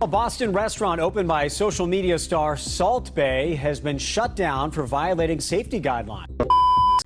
A Boston restaurant opened by social media star Salt Bae has been shut down for violating safety guidelines.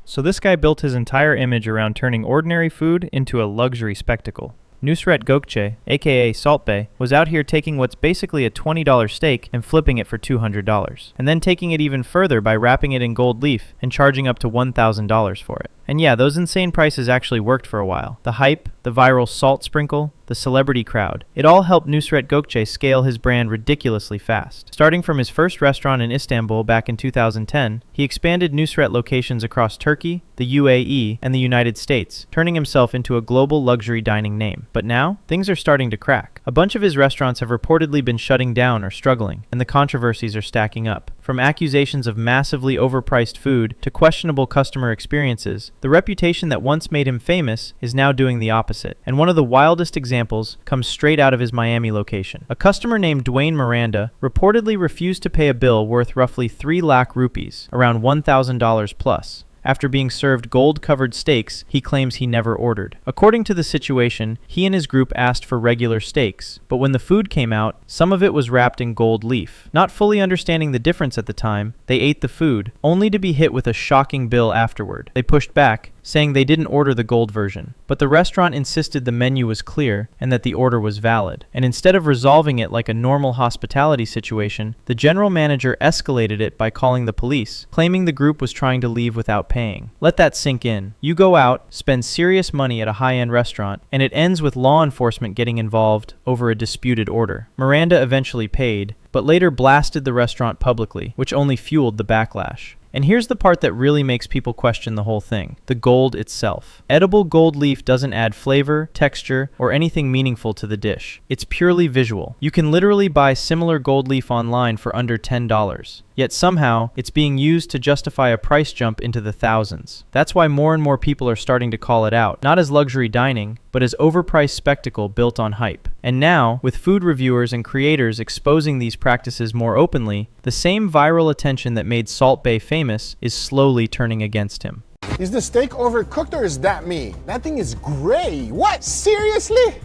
So this guy built his entire image around turning ordinary food into a luxury spectacle. Nusret Gökçe, aka Salt Bae, was out here taking what's basically a $20 steak and flipping it for $200, and then taking it even further by wrapping it in gold leaf and charging up to $1,000 for it. And yeah, those insane prices actually worked for a while. The hype, the viral salt sprinkle, the celebrity crowd, it all helped Nusret Gökçe scale his brand ridiculously fast. Starting from his first restaurant in Istanbul back in 2010, he expanded Nusret locations across Turkey, the UAE, and the United States, turning himself into a global luxury dining name. But now, things are starting to crack. A bunch of his restaurants have reportedly been shutting down or struggling, and the controversies are stacking up. From accusations of massively overpriced food to questionable customer experiences, the reputation that once made him famous is now doing the opposite. And one of the wildest examples comes straight out of his Miami location. A customer named Dwayne Miranda reportedly refused to pay a bill worth roughly 3 lakh rupees, around $1,000 plus. After being served gold-covered steaks he claims he never ordered. According to the situation, he and his group asked for regular steaks, but when the food came out, some of it was wrapped in gold leaf. Not fully understanding the difference at the time, they ate the food, only to be hit with a shocking bill afterward. They pushed back, saying they didn't order the gold version. But the restaurant insisted the menu was clear and that the order was valid. And instead of resolving it like a normal hospitality situation, the general manager escalated it by calling the police, claiming the group was trying to leave without paying. Let that sink in. You go out, spend serious money at a high-end restaurant, and it ends with law enforcement getting involved over a disputed order. Miranda eventually paid, but later blasted the restaurant publicly, which only fueled the backlash. And here's the part that really makes people question the whole thing: the gold itself. Edible gold leaf doesn't add flavor, texture, or anything meaningful to the dish. It's purely visual. You can literally buy similar gold leaf online for under $10. Yet somehow, it's being used to justify a price jump into the thousands. That's why more and more people are starting to call it out, not as luxury dining, but as overpriced spectacle built on hype. And now, with food reviewers and creators exposing these practices more openly, the same viral attention that made Salt Bae famous is slowly turning against him. Is the steak overcooked or is that me? That thing is gray. What? Seriously?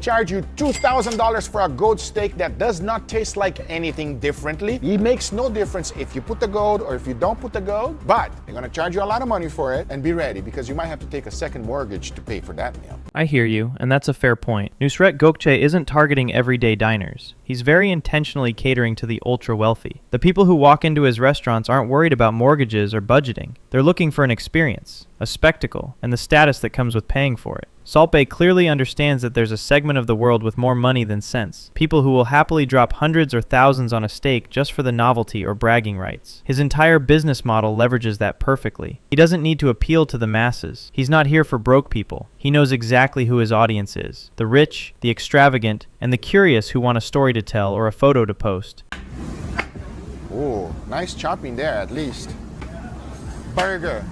Charge you $2,000 for a gold steak that does not taste like anything differently. It makes no difference if you put the gold or if you don't put the gold, but they're gonna charge you a lot of money for it, and be ready because you might have to take a second mortgage to pay for that meal. I hear you, and that's a fair point. Nusret Gökçe isn't targeting everyday diners. He's very intentionally catering to the ultra-wealthy. The people who walk into his restaurants aren't worried about mortgages or budgeting. They're looking for an experience, a spectacle, and the status that comes with paying for it. Salt Bae clearly understands that there's a segment of the world with more money than sense. People who will happily drop hundreds or thousands on a steak just for the novelty or bragging rights. His entire business model leverages that perfectly. He doesn't need to appeal to the masses. He's not here for broke people. He knows exactly who his audience is: the rich, the extravagant, and the curious who want a story to tell or a photo to post. Oh, nice chopping there at least. Burger.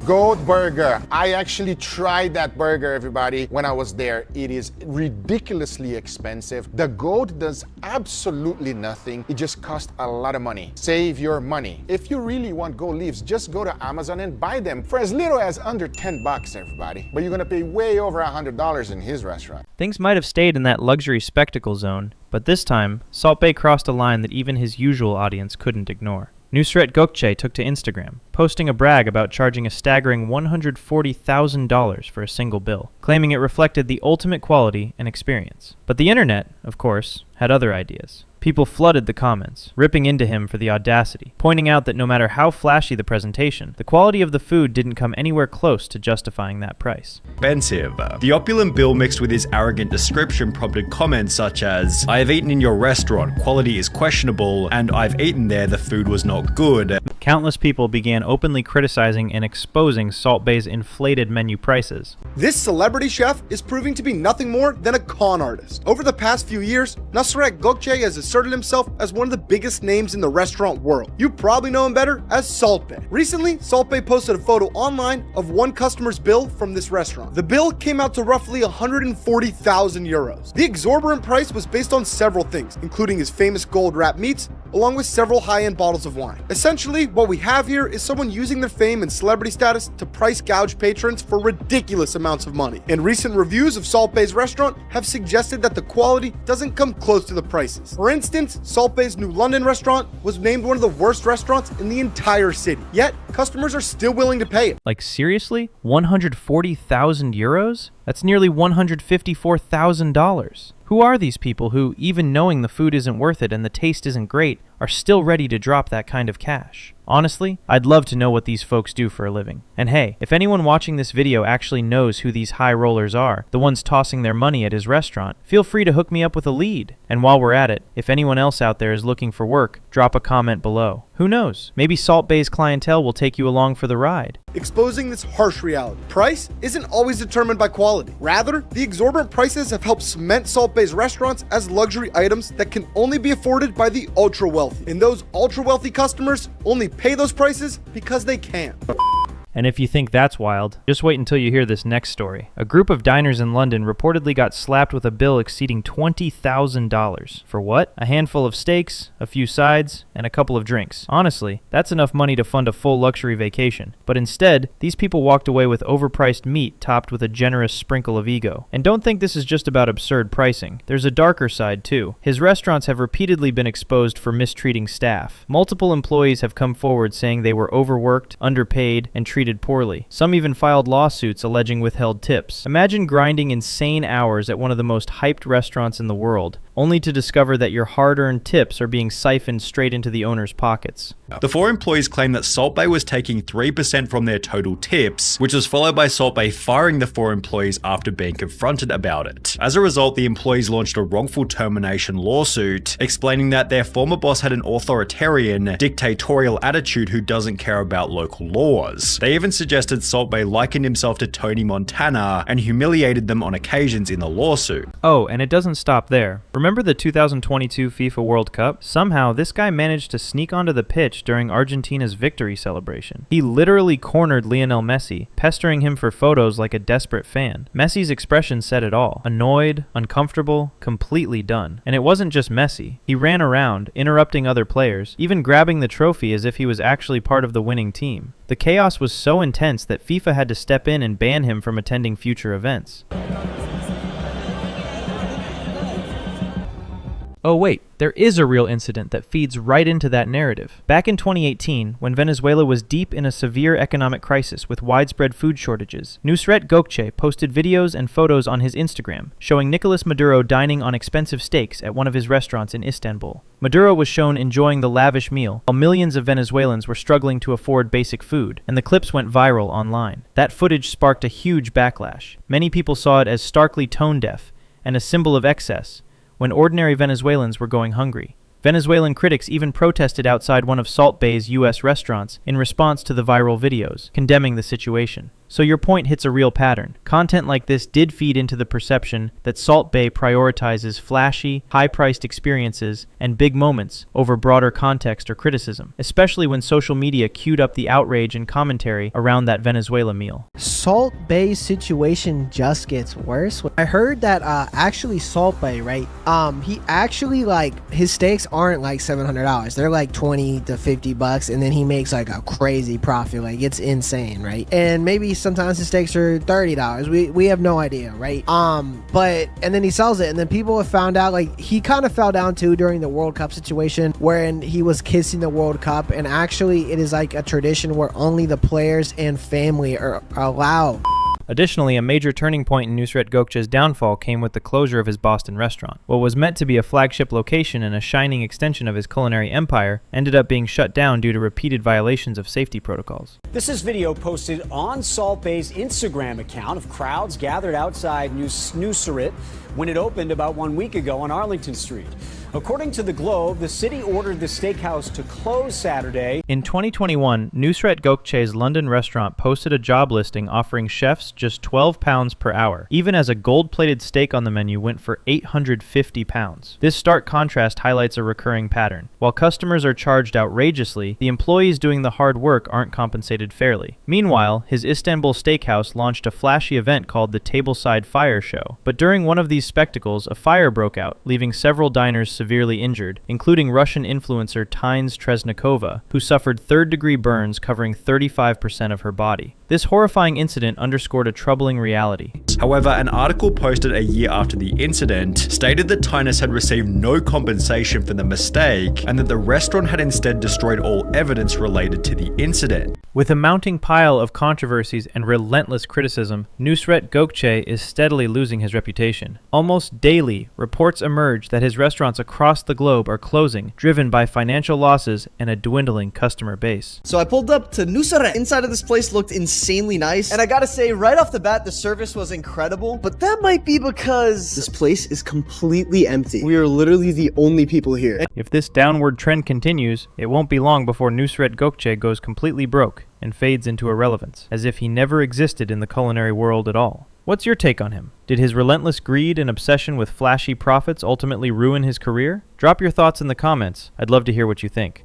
Gold burger. I actually tried that burger, everybody, when I was there. It is ridiculously expensive. The gold does absolutely nothing. It just costs a lot of money. Save your money. If you really want gold leaves, just go to Amazon and buy them for as little as under $10, everybody. But you're gonna pay way over $100 in his restaurant. Things might have stayed in that luxury spectacle zone, but this time, Salt Bae crossed a line that even his usual audience couldn't ignore. Nusret Gökçe took to Instagram, posting a brag about charging a staggering $140,000 for a single bill, claiming it reflected the ultimate quality and experience. But the internet, of course, had other ideas. People flooded the comments, ripping into him for the audacity, pointing out that no matter how flashy the presentation, the quality of the food didn't come anywhere close to justifying that price. Expensive. The opulent bill mixed with his arrogant description prompted comments such as, "I have eaten in your restaurant, quality is questionable, and I've eaten there, the food was not good." Countless people began openly criticizing and exposing Salt Bae's inflated menu prices. This celebrity chef is proving to be nothing more than a con artist. Over the past few years, Nusret Gökçe has asserted himself as one of the biggest names in the restaurant world. You probably know him better as Salt Bae. Recently, Salt Bae posted a photo online of one customer's bill from this restaurant. The bill came out to roughly 140,000 euros. The exorbitant price was based on several things, including his famous gold wrapped meats, along with several high-end bottles of wine. Essentially, what we have here is someone using their fame and celebrity status to price gouge patrons for ridiculous amounts of money. And recent reviews of Salt Bae's restaurant have suggested that the quality doesn't come close to the prices. For instance, Salt Bae's new London restaurant was named one of the worst restaurants in the entire city. Yet, customers are still willing to pay it. Like seriously? 140,000 euros? That's nearly $154,000. Who are these people who, even knowing the food isn't worth it and the taste isn't great, are still ready to drop that kind of cash? Honestly, I'd love to know what these folks do for a living. And hey, if anyone watching this video actually knows who these high rollers are, the ones tossing their money at his restaurant, feel free to hook me up with a lead. And while we're at it, if anyone else out there is looking for work, drop a comment below. Who knows? Maybe Salt Bae's clientele will take you along for the ride. Exposing this harsh reality. Price isn't always determined by quality. Rather, the exorbitant prices have helped cement Salt Bae's restaurants as luxury items that can only be afforded by the ultra wealthy. And those ultra wealthy customers only pay those prices because they can. And if you think that's wild, just wait until you hear this next story. A group of diners in London reportedly got slapped with a bill exceeding $20,000. For what? A handful of steaks, a few sides, and a couple of drinks. Honestly, that's enough money to fund a full luxury vacation. But instead, these people walked away with overpriced meat topped with a generous sprinkle of ego. And don't think this is just about absurd pricing. There's a darker side too. His restaurants have repeatedly been exposed for mistreating staff. Multiple employees have come forward saying they were overworked, underpaid, and treated poorly. Some even filed lawsuits alleging withheld tips. Imagine grinding insane hours at one of the most hyped restaurants in the world, only to discover that your hard-earned tips are being siphoned straight into the owner's pockets. The four employees claimed that Salt Bae was taking 3% from their total tips, which was followed by Salt Bae firing the four employees after being confronted about it. As a result, the employees launched a wrongful termination lawsuit, explaining that their former boss had an authoritarian, dictatorial attitude who doesn't care about local laws. They even suggested Salt Bae likened himself to Tony Montana and humiliated them on occasions in the lawsuit. Oh, and it doesn't stop there. Remember the 2022 FIFA World Cup? Somehow, this guy managed to sneak onto the pitch during Argentina's victory celebration. He literally cornered Lionel Messi, pestering him for photos like a desperate fan. Messi's expression said it all. Annoyed, uncomfortable, completely done. And it wasn't just Messi. He ran around, interrupting other players, even grabbing the trophy as if he was actually part of the winning team. The chaos was so intense that FIFA had to step in and ban him from attending future events. Oh wait, there is a real incident that feeds right into that narrative. Back in 2018, when Venezuela was deep in a severe economic crisis with widespread food shortages, Nusret Gökçe posted videos and photos on his Instagram showing Nicolas Maduro dining on expensive steaks at one of his restaurants in Istanbul. Maduro was shown enjoying the lavish meal, while millions of Venezuelans were struggling to afford basic food, and the clips went viral online. That footage sparked a huge backlash. Many people saw it as starkly tone-deaf and a symbol of excess, when ordinary Venezuelans were going hungry. Venezuelan critics even protested outside one of Salt Bae's U.S. restaurants in response to the viral videos, condemning the situation. So your point hits a real pattern. Content like this did feed into the perception that Salt Bae prioritizes flashy, high-priced experiences and big moments over broader context or criticism, especially when social media queued up the outrage and commentary around that Venezuela meal. Salt Bae's situation just gets worse. I heard that actually Salt Bae, right? He actually, like, his steaks aren't like $700. They're like 20 to 50 bucks, and then he makes like a crazy profit. Like, it's insane, right? And maybe sometimes the steaks are $30. We have no idea, right? But and then he sells it, and then people have found out, like, he kind of fell down too during the World Cup situation wherein he was kissing the World Cup, and actually it is like a tradition where only the players and family are allowed. Additionally, a major turning point in Nusret Gökçe's downfall came with the closure of his Boston restaurant. What was meant to be a flagship location and a shining extension of his culinary empire ended up being shut down due to repeated violations of safety protocols. This is video posted on Salt Bae's Instagram account of crowds gathered outside Nusret when it opened about 1 week ago on Arlington Street. According to the Globe, the city ordered the steakhouse to close Saturday. In 2021, Nusret Gökçe's London restaurant posted a job listing offering chefs just £12 per hour, even as a gold-plated steak on the menu went for £850. This stark contrast highlights a recurring pattern. While customers are charged outrageously, the employees doing the hard work aren't compensated fairly. Meanwhile, his Istanbul steakhouse launched a flashy event called the Tableside Fire Show. But during one of these spectacles, a fire broke out, leaving several diners severely injured, including Russian influencer Tines Tresnikova, who suffered third-degree burns covering 35% of her body. This horrifying incident underscored a troubling reality. However, an article posted a year after the incident stated that Tines had received no compensation for the mistake and that the restaurant had instead destroyed all evidence related to the incident. With a mounting pile of controversies and relentless criticism, Nusret Gökçe is steadily losing his reputation. Almost daily, reports emerge that his restaurants across the globe are closing, driven by financial losses and a dwindling customer base. So I pulled up to Nusret. Inside of this place looked insanely nice, and I gotta say, right off the bat, the service was incredible, but that might be because this place is completely empty. We are literally the only people here. If this downward trend continues, it won't be long before Nusret Gökçe goes completely broke and fades into irrelevance, as if he never existed in the culinary world at all. What's your take on him? Did his relentless greed and obsession with flashy profits ultimately ruin his career? Drop your thoughts in the comments. I'd love to hear what you think.